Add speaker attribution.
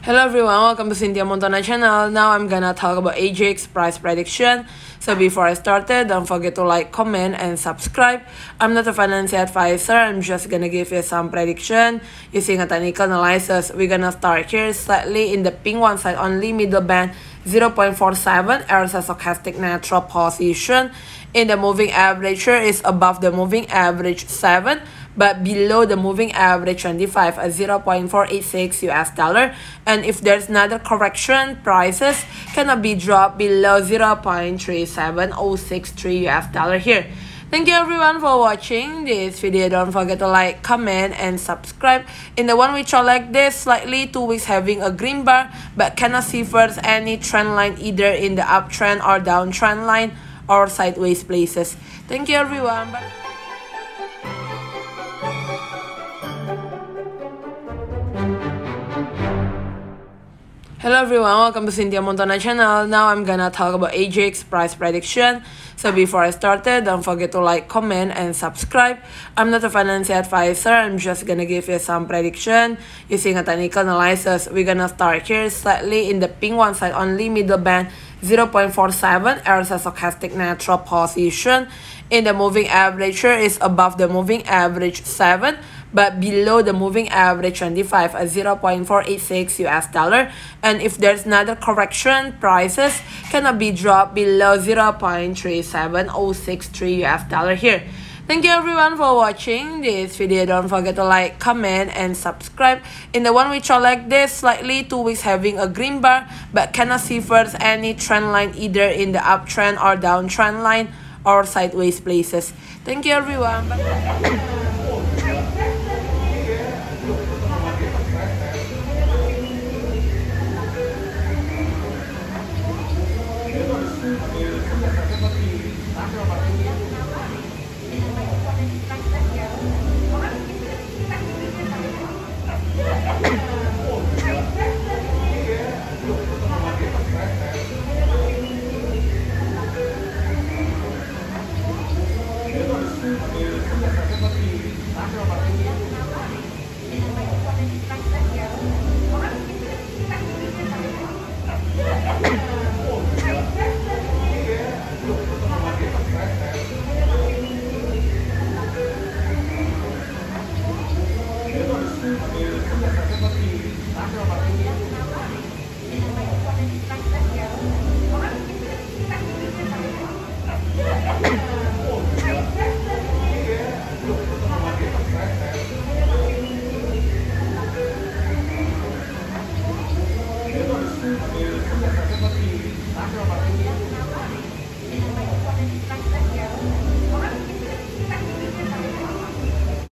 Speaker 1: Hello everyone, welcome to Cynthia Montana channel. Now I'm gonna talk about AGIX price prediction. So before I started, don't forget to like, comment, and subscribe. I'm not a financial advisor, I'm just gonna give you some prediction using a technical analysis. We're gonna start here slightly in the pink one side only, middle band 0.47 as a stochastic natural position. In the moving average here is above the moving average 7, but below the moving average 25 at 0.486 US dollar. And if there's another correction, prices cannot be dropped below 0.37063 US dollar here. Thank you everyone for watching this video. Don't forget to like, comment, and subscribe. In the 1 week chart like this, slightly 2 weeks having a green bar, but cannot see first any trend line either in the uptrend or downtrend line or sideways places. Thank you everyone. Bye. Hello everyone, welcome to Cynthia Montana channel. Now I'm gonna talk about AGIX price prediction. So before I started, don't forget to like, comment, and subscribe. I'm not a financial advisor, I'm just gonna give you some prediction using a technical analysis. We're gonna start here slightly in the pink one side only, middle band 0.47 as a stochastic natural position. In the moving average here is above the moving average 7, but below the moving average 25 at 0.486 US dollar. And if there's another correction, prices cannot be dropped below 0.37063 US dollar here. Thank you everyone for watching this video. Don't forget to like, comment, and subscribe. In the 1 week chart like this, slightly 2 weeks having a green bar, but cannot see first any trend line either in the uptrend or downtrend line or sideways places. Thank you everyone. Bye.